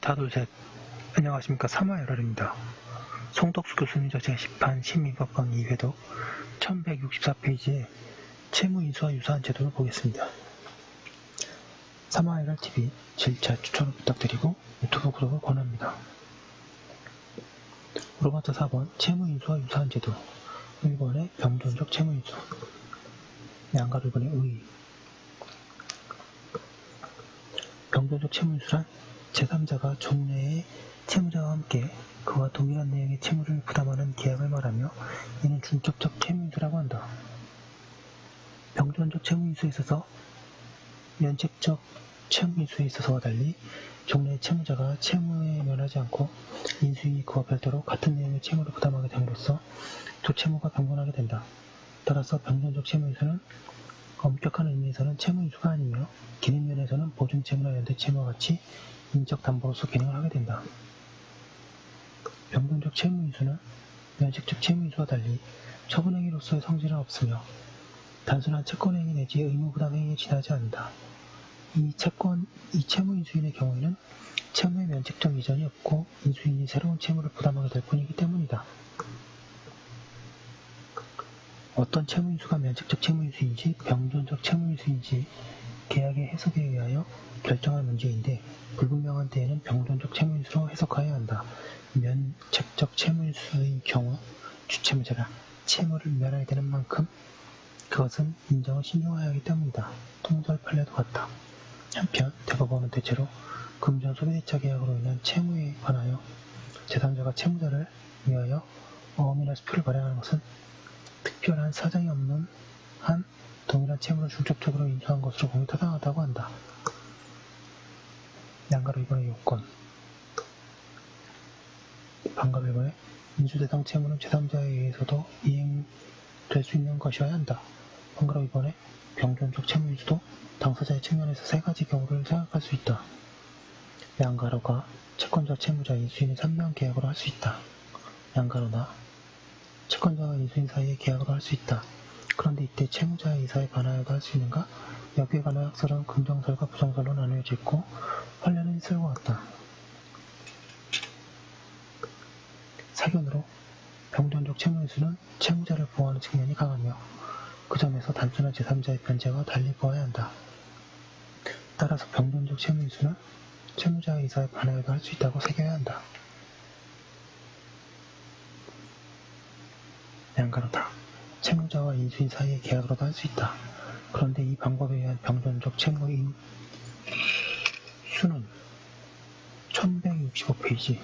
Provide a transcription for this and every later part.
하둘셋. 안녕하십니까. 3화1할입니다. 송덕수 교수님 저자 시판 심의법권 2회독 1164페이지에 채무인수와 유사한 제도를 보겠습니다. 3화1할TV 질차 추천을 부탁드리고 유튜브 구독을 권합니다. 로마터 4번 채무인수와 유사한 제도 1번에 병존적 채무인수 양가로 1번에 의 병존적 채무인수란 제3자가 종래의 채무자와 함께 그와 동일한 내용의 채무를 부담하는 계약을 말하며 이는 중첩적 채무인수라고 한다. 병존적 채무인수에 있어서 면책적 채무인수에 있어서와 달리 종래의 채무자가 채무에 면하지 않고 인수인이 그와 별도로 같은 내용의 채무를 부담하게 됨으로써 두 채무가 병존하게 된다. 따라서 병존적 채무인수는 엄격한 의미에서는 채무인수가 아니며 기능 면에서는 보증채무나 연대채무와 같이 인적 담보로서 기능을 하게 된다. 병존적 채무인수는 면책적 채무인수와 달리 처분행위로서의 성질은 없으며 단순한 채권행위 내지 의무부담행위에 지나지 않는다. 이 채무인수인의 경우에는 채무의 면책적 이전이 없고 인수인이 새로운 채무를 부담하게 될 뿐이기 때문이다. 어떤 채무인수가 면책적 채무인수인지 병존적 채무인수인지 계약의 해석에 의하여 결정할 문제인데 불분명한 때에는 병존적 채무인수로 해석하여야 한다. 면책적 채무인수의 경우 주채무자가 채무를 면하게 되는 만큼 그것은 인정을 신중하여야 하기 때문이다. 통설 판례도 같다. 한편 대법원은 대체로 금전 소비대차 계약으로 인한 채무에 관하여 제3자가 채무자를 위하여 어음이나 수표를 발행하는 것은 특별한 사정이 없는 한 동일한 채무를 중첩적으로 인수한 것으로 보기 타당하다고 한다. 양가로 2번의 요건 반가로 1번에 인수대상 채무는 제3자에 의해서도 이행될 수 있는 것이어야 한다. 반가로 2번에 병존적 채무인수도 당사자의 측면에서 세 가지 경우를 생각할 수 있다. 양가로가 채권자, 채무자, 인수인의 3명 계약으로 할 수 있다. 양가로나 채권자와 인수인 사이의 계약으로 할 수 있다. 그런데 이때 채무자의 의사에 반하여도 할 수 있는가? 여기에 관한 학설은 긍정설과 부정설로 나누어져 있고 판례는 이슬과 같다. 사견으로 병존적 채무인수는 채무자를 보호하는 측면이 강하며 그 점에서 단순한 제3자의 변제와 달리 보아야 한다. 따라서 병존적 채무인수는 채무자의 의사에 반하여도 할 수 있다고 새겨야 한다. 양가로다. 채무자와 인수인 사이의 계약으로도 할 수 있다. 그런데 이 방법에 의한 병존적 채무인 수는 1165페이지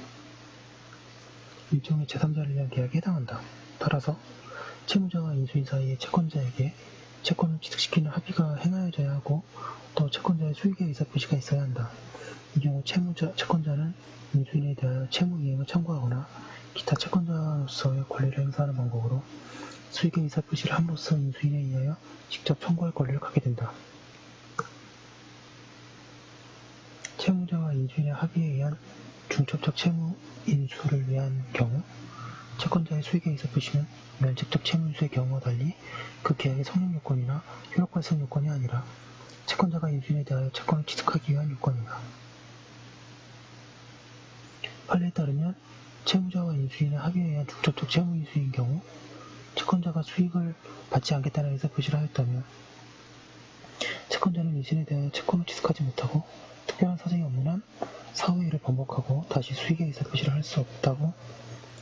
일종의 제3자를 위한 계약에 해당한다. 따라서 채무자와 인수인 사이의 채권자에게 채권을 취득시키는 합의가 행하여져야 하고 또 채권자의 수익의 의사표시가 있어야 한다. 이 경우 채권자는 인수인에 대하여 채무 이행을 청구하거나 기타 채권자로서의 권리를 행사하는 방법으로 수익의 의사표시를 함으로써 인수인에 의하여 직접 청구할 권리를 갖게 된다. 채무자와 인수인의 합의에 의한 중첩적 채무인수를 위한 경우 채권자의 수익의 의사표시는 면책적 채무인수의 경우와 달리 그 계약의 성립 요건이나 효력 발생 요건이 아니라 채권자가 인수인에 대하여 채권을 취득하기 위한 요건이다. 판례에 따르면 채무자와 인수인의 합의에 의한 중첩적 채무인수인 경우 채권자가 수익을 받지 않겠다는 의사표시를 하였다면 채권자는 인수인에 대하여 채권을 취득하지 못하고 특별한 사정이 없는 한 사후에 이를 번복하고 다시 수익의 의사표시를 할 수 없다고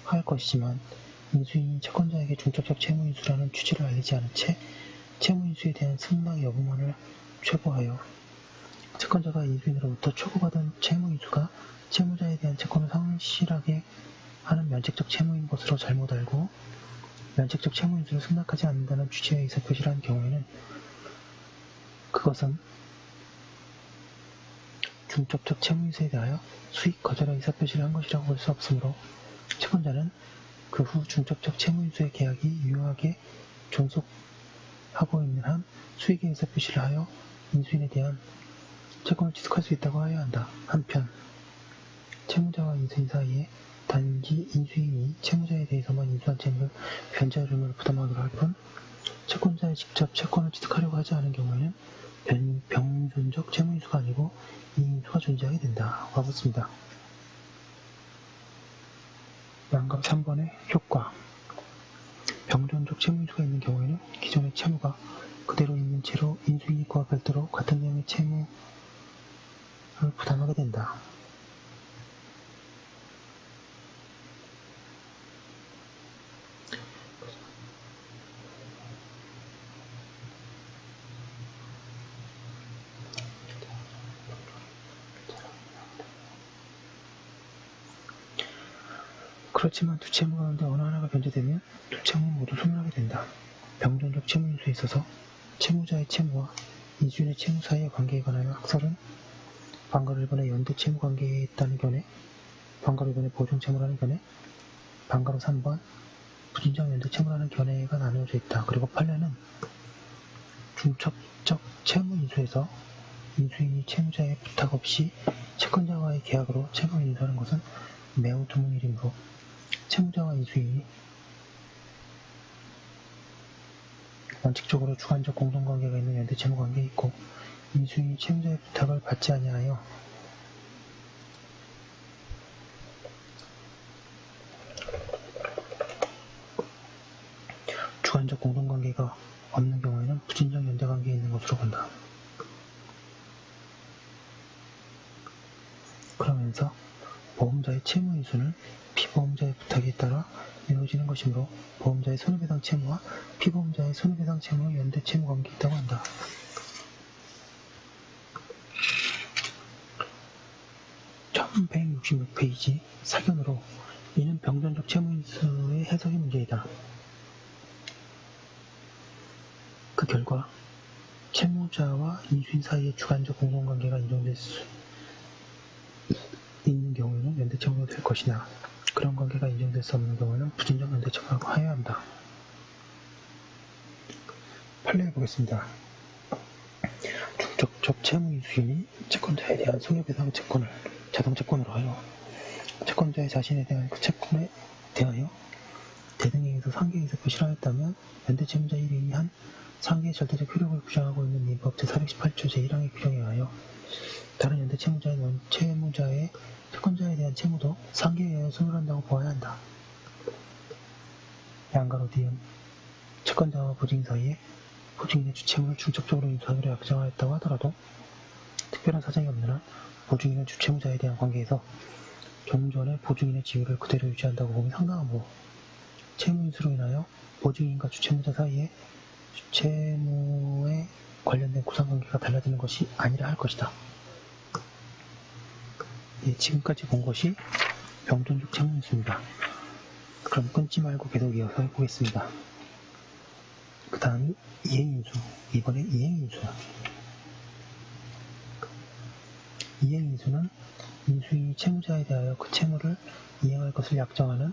할 것이지만 인수인이 채권자에게 중첩적 채무인수라는 취지를 알리지 않은 채 채무인수에 대한 승낙 여부만을 최고하여 채권자가 인수인으로부터 초구받은 채무인수가 채무자에 대한 채권을 상실하게 하는 면책적 채무인 것으로 잘못 알고 면책적 채무인수를 승낙하지 않는다는 취지의 의사표시를 한 경우에는 그것은 중첩적 채무인수에 대하여 수익 거절의 의사표시를 한 것이라고 볼 수 없으므로 채권자는 그 후 중첩적 채무인수의 계약이 유효하게 존속하고 있는 한 수익의 의사표시를 하여 인수인에 대한 채권을 취득할 수 있다고 하여야 한다. 한편 채무자와 인수인 사이에 단지 인수인이 채무자에 대해서만 인수한 채무를 변제할 의무를 부담하기로 할 뿐 채권자에 직접 채권을 취득하려고 하지 않은 경우에는 병존적 채무인수가 아니고 이인수가 인수가 존재하게 된다. 와봤습니다. 양각 3번의 효과. 병존적 채무인수가 있는 경우에는 기존의 채무가 그대로 있는 채로 인수인익과 별도로 같은 내용의 채무를 부담하게 된다. 그렇지만 두 채무 가운데 어느 하나가 변제되면 두 채무는 모두 소멸하게 된다. 병존적 채무인수에 있어서 채무자의 채무와 인수인의 채무 사이의 관계에 관하여 학설은 방가로 1번의 연대 채무 관계에 있다는 견해, 방가로 2번의 보존 채무라는 견해, 방가로 3번 부진적 연대 채무라는 견해가 나누어져 있다. 그리고 판례는 중첩적 채무 인수에서 인수인이 채무자의 부탁 없이 채권자와의 계약으로 채무를 인수하는 것은 매우 드문 일이므로 채무자와 인수인이 원칙적으로 주관적 공동관계가 있는 연대채무관계에 있고 인수인이 채무자의 부탁을 받지 아니하여 주관적 공동관계가 없는 경우에는 부진적 연대관계에 있는 것으로 본다. 그러면서 보험자의 채무인수는 피보험자의 부탁에 따라 이루어지는 것이므로 보험자의 손해배상 채무와 피보험자의 손해배상 채무의 연대 채무 관계에 있다고 한다. (1166페이지) 사견으로 이는 병존적 채무인수의 해석의 문제이다. 그 결과 채무자와 인수인 사이의 주관적 공동관계가 인정될 수 있는 경우에는 연대채무가 될 것이나 그런 관계가 인정될 수 없는 경우에는 부진적 연대채무라고 하여야 한다. 판례해 보겠습니다. 중첩적 채무인수인이 채권자에 대한 손해배상 채권을 자동채권으로 하여 채권자의 자신에 대한 그 채권에 대하여 대등행에서 상계이득을 실하였다면 연대채무자 1인이 한 상계의 절대적 효력을 규정하고 있는 민법 제418조 제1항의 규정에 의하여 다른 연대채무자인 원채무자의 채권자에 대한 채무도 상계에 의하여 소멸한다고 보아야 한다. 양가로 디은 채권자와 보증인 사이에 보증인의 주채무를 중첩적으로 인수하기로 약정하였다고 하더라도 특별한 사정이 없는 한 보증인은 주채무자에 대한 관계에서 경전의 보증인의 지위를 그대로 유지한다고 보기 상당하므로 채무인수로 인하여 보증인과 주채무자 사이에 주채무에 관련된 구상관계가 달라지는 것이 아니라 할 것이다. 예, 지금까지 본 것이 병존적 채무인수입니다. 그럼 끊지 말고 계속 이어서 해보겠습니다. 그 다음이 이행인수. 이번에 이행인수. 이행인수는 인수인이 채무자에 대하여 그 채무를 이행할 것을 약정하는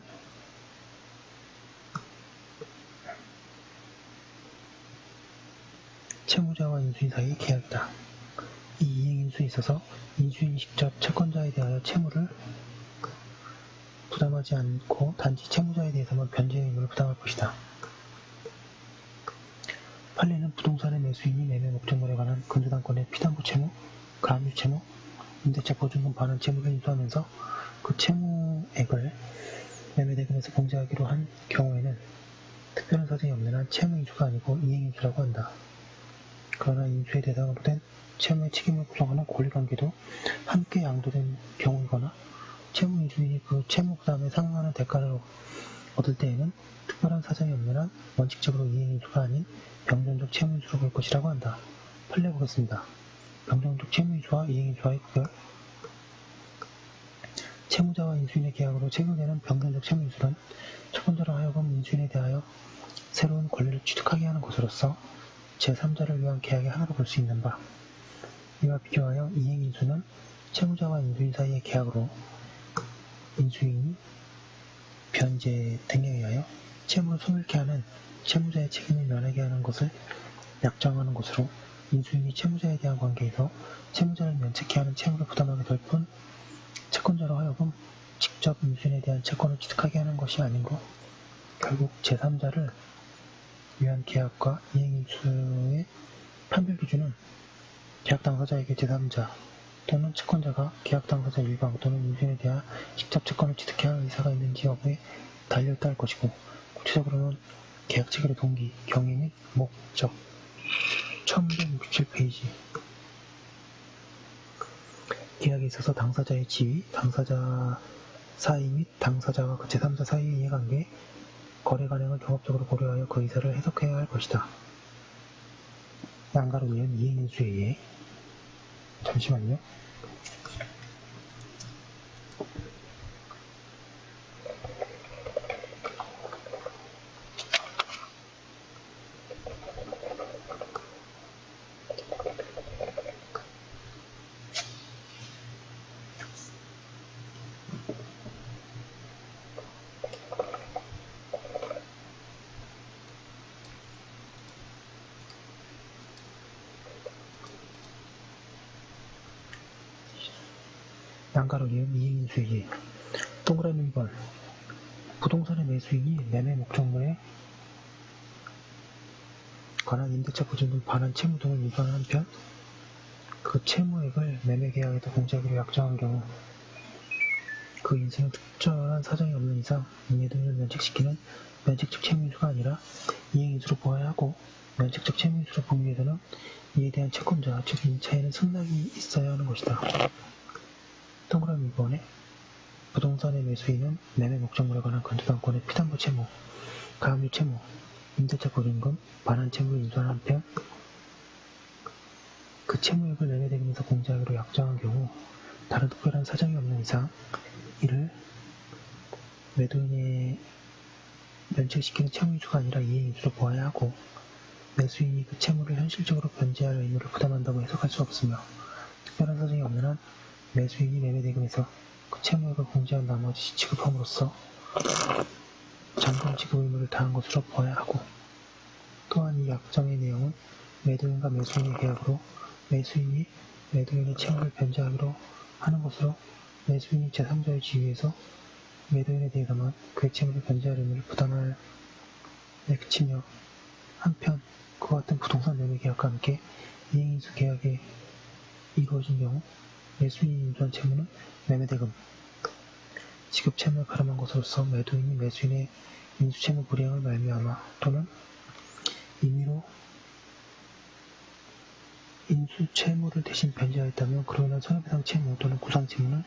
채무자와 인수인 사이의 계약이다. 이 이행인수에 있어서 인수인이 직접 채권자에 대하여 채무를 부담하지 않고 단지 채무자에 대해서만 변제의 의무를 부담할 것이다. 판례는 부동산의 매수인이 매매 목적물에 관한 근저당권의 피담보 채무, 가압류 채무, 임대차 보증금 반환 채무를 인수하면서 그 채무액을 매매대금에서 공제하기로 한 경우에는 특별한 사정이 없는 한 채무인수가 아니고 이행인수라고 한다. 그러나 인수의 대상으로 된 채무의 책임을 구성하는 권리관계도 함께 양도된 경우이거나 채무인수인이 그 채무 부담에 상응하는 대가를 얻을 때에는 특별한 사정이 없는 한 원칙적으로 이행인수가 아닌 병존적 채무인수로 볼 것이라고 한다. 판례 보겠습니다. 병존적 채무인수와 이행인수와의 구별. 채무자와 인수인의 계약으로 체결되는 병존적 채무인수는 채권자로 하여금 인수인에 대하여 새로운 권리를 취득하게 하는 것으로서 제3자를 위한 계약의 하나로 볼 수 있는 바. 이와 비교하여 이행인수는 채무자와 인수인 사이의 계약으로 인수인이 변제 등에 의하여 채무를 소멸케 하는 채무자의 책임을 면하게 하는 것을 약정하는 것으로 인수인이 채무자에 대한 관계에서 채무자를 면책케 하는 채무를 부담하게 될 뿐 채권자로 하여금 직접 인수인에 대한 채권을 취득하게 하는 것이 아니고 결국 제3자를 위한 계약과 이행인수의 판별 기준은 계약 당사자에게 제3자, 또는 채권자가 계약 당사자 일방 또는 인수인에 대한 직접 채권을 취득해야 할 의사가 있는지 여부에 달려있다 할 것이고, 구체적으로는 계약 체결의 동기, 경위 및 목적. 1167페이지. 계약에 있어서 당사자의 지위, 당사자 사이 및 당사자와 그 제3자 사이의 이해관계, 거래 관행을 종합적으로 고려하여 그 의사를 해석해야 할 것이다. 양가로 의한 이행인수에 의해. 잠시만요. 양가로 이은 이행인수에 의해. 동그라미 2번. 부동산의 매수인이 매매 목적물에 관한 임대차 보증금 반환 채무 등을 인수하는 한편, 그 채무액을 매매계약에도 공제하기로 약정한 경우, 그 인수는 특별한 사정이 없는 이상 매도인을 면책시키는 면책적 채무인수가 아니라 이행인수로 보아야 하고, 면책적 채무인수로 보기 위해서는 이에 대한 채권자, 즉 임차인은 승낙이 있어야 하는 것이다. 동그라미 2번에 부동산의 매수인은 매매 목적물에 관한 건조당권의 피담보 채무, 가압류 채무, 임대차 보증금, 반환 채무를 인수하는 한편, 그 채무액을 매매대금에서 공제하기로 약정한 경우 다른 특별한 사정이 없는 이상 이를 매도인의 면책시키는 채무인수가 아니라 이행인수로 보아야 하고, 매수인이 그 채무를 현실적으로 변제할 의무를 부담한다고 해석할 수 없으며, 특별한 사정이 없는 한 매수인이 매매대금에서 그 채무액을 공제한 나머지 지급함으로써 잔금 지급 의무를 다한 것으로 보아야 하고, 또한 이 약정의 내용은 매도인과 매수인의 계약으로 매수인이 매도인의 채무를 변제하기로 하는 것으로 매수인이 제3자의 지위에서 매도인에 대해서만 그의 채무를 변제할 의무를 부담할 에 그치며, 한편 그와 같은 부동산 매매 계약과 함께 이행인수 계약이 이루어진 경우 매수인이 인수한 채무는 매매대금, 지급 채무에 가름한 것으로서 매도인이 매수인의 인수채무 불이행을 말미암아 또는 임의로 인수채무를 대신 변제하였다면 그로 인한 손해배상 채무 또는 구상채무는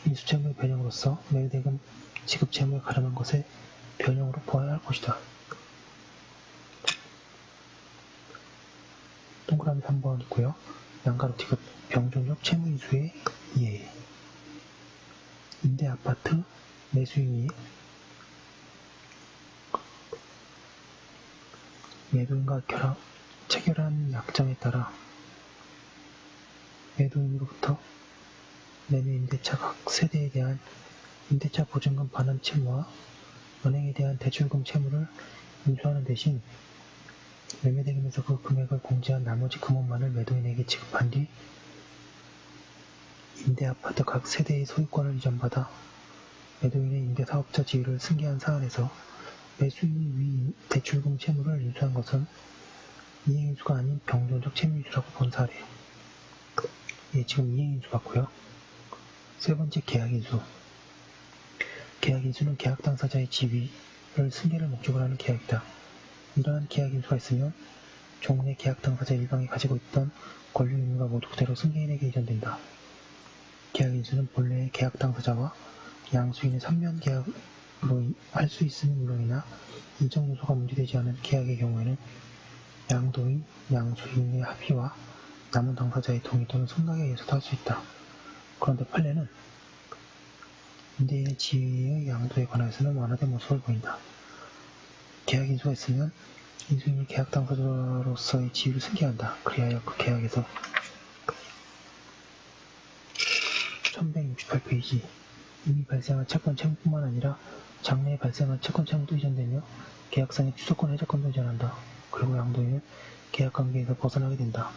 인수채무의 변형으로서 매매대금 지급 채무에 가름한 것의 변형으로 보아야 할 것이다. 동그라미 3번 있고요. 양가로 디귿 병존적 채무인수에 의해. 임대아파트 매수인이 매도인과 체결한 약정에 따라 매도인으로부터 매매 임대차 각 세대에 대한 임대차 보증금 반환 채무와 은행에 대한 대출금 채무를 인수하는 대신 매매대금에서 그 금액을 공제한 나머지 금원만을 매도인에게 지급한 뒤 임대아파트 각 세대의 소유권을 이전받아 매도인의 임대사업자 지위를 승계한 사안에서 매수인이 위 대출금 채무를 인수한 것은 이행인수가 아닌 병존적 채무인수라고 본 사례. 예, 지금 이행인수 같고요. 세 번째 계약인수. 계약인수는 계약 당사자의 지위를 승계를 목적으로 하는 계약이다. 이러한 계약인수가 있으면 종래 계약 당사자 일방이 가지고 있던 권리 의무가 모두 그대로 승계인에게 이전된다. 계약인수는 본래의 계약 당사자와 양수인의 3면 계약으로 할 수 있으면 물론이나 이정 요소가 문제되지 않은 계약의 경우에는 양도인, 양수인의 합의와 남은 당사자의 동의 또는 승낙에 의해서도 할 수 있다. 그런데 판례는 임대인의 지위의 양도에 관해서는 완화된 모습을 보인다. 계약인수가 있으면 인수인이 계약 당사자로서의 지위를 승계한다. 그리하여 그 계약에서 1168페이지 이미 발생한 채권 채무뿐만 아니라 장래에 발생한 채권 채무도 이전되며 계약상의 추적권 해적권도 이전한다. 그리고 양도인은 계약관계에서 벗어나게 된다.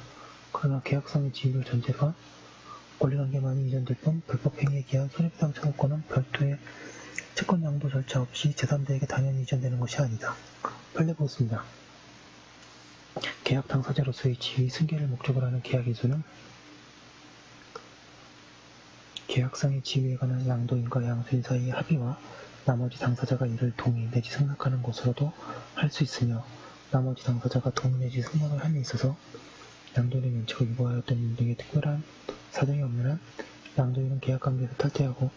그러나 계약상의 지위를 전제로 한 권리관계만이 이전될 뿐 불법행위에 기한 손해배상 청구권은 별도의 채권 양도 절차 없이 제3자에게 당연히 이전되는 것이 아니다. 판례 보습니다. 계약 당사자로서의 지위 승계를 목적으로 하는 계약인수는 계약상의 지위에 관한 양도인과 양수인 사이의 합의와 나머지 당사자가 이를 동의 내지 승낙하는 것으로도 할 수 있으며 나머지 당사자가 동의 내지 승낙을 함에 있어서 양도인의 면책을 위반하였던 일 등의 특별한 사정이 없는 한 양도인은 계약관계에서 탈퇴하고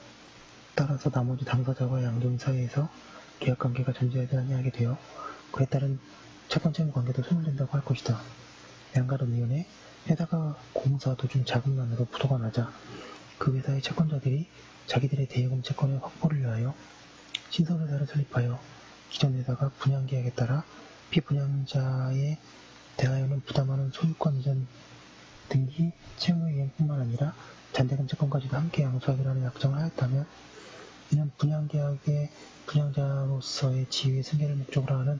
따라서 나머지 당사자와 양도인 사이에서 계약관계가 존재하지 아니하게 되어 그에 따른 채권 채무 관계도 소멸된다고 할 것이다. 양가로 위원회 회사가 공사 도중 자금난으로 부도가 나자 그 회사의 채권자들이 자기들의 대여금 채권의 확보를 위하여 신설회사를 설립하여 기존 회사가 분양계약에 따라 피분양자에 대하여는 부담하는 소유권 이전 등기 채무이행뿐만 아니라 잔대금 채권까지도 함께 양수하기라는 약정을 하였다면 이는 분양계약의 분양자로서의 지위의 승계를 목적으로 하는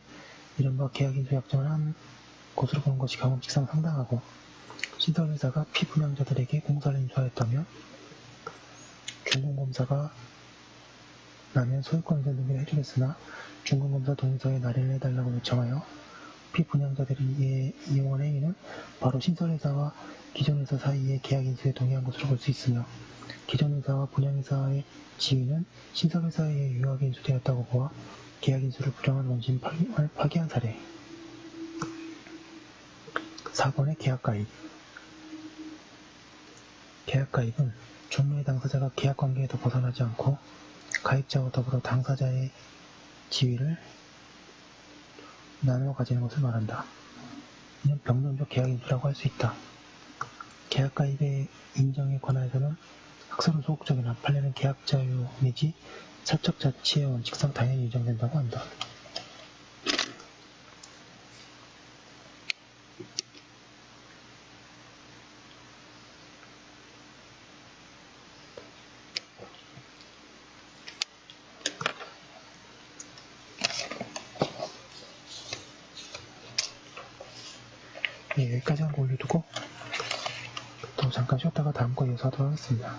이른바 계약인수 약정을 한 것으로 보는 것이 경험칙상 상당하고 신설회사가 피분양자들에게 공사를 인수하였다면 준공검사가 나면 소유권 이전 등기를 해주겠으나 준공검사 동의서에 날인을 해달라고 요청하여 피분양자들이 이용한 행위는 바로 신설회사와 기존 회사 사이의 계약인수에 동의한 것으로 볼 수 있으며 기존 회사와 분양회사의 지위는 신설회사에 의해 유효하게 인수되었다고 보아 계약인수를 부정한 원심 파기한 사례. 4번의 계약가입. 계약가입은 종류의 당사자가 계약관계에도 벗어나지 않고 가입자와 더불어 당사자의 지위를 나누어 가지는 것을 말한다. 이는 병존적 계약인수라고 할 수 있다. 계약가입의 인정에 관하여서는 학설은 소극적이나 판례는 계약자유 내지 사적 자치의 원칙상 당연히 인정된다고 한다. 네, 여기까지 한 거 올려두고 또 잠깐 쉬었다가 다음 거 이어서 하도록 하겠습니다.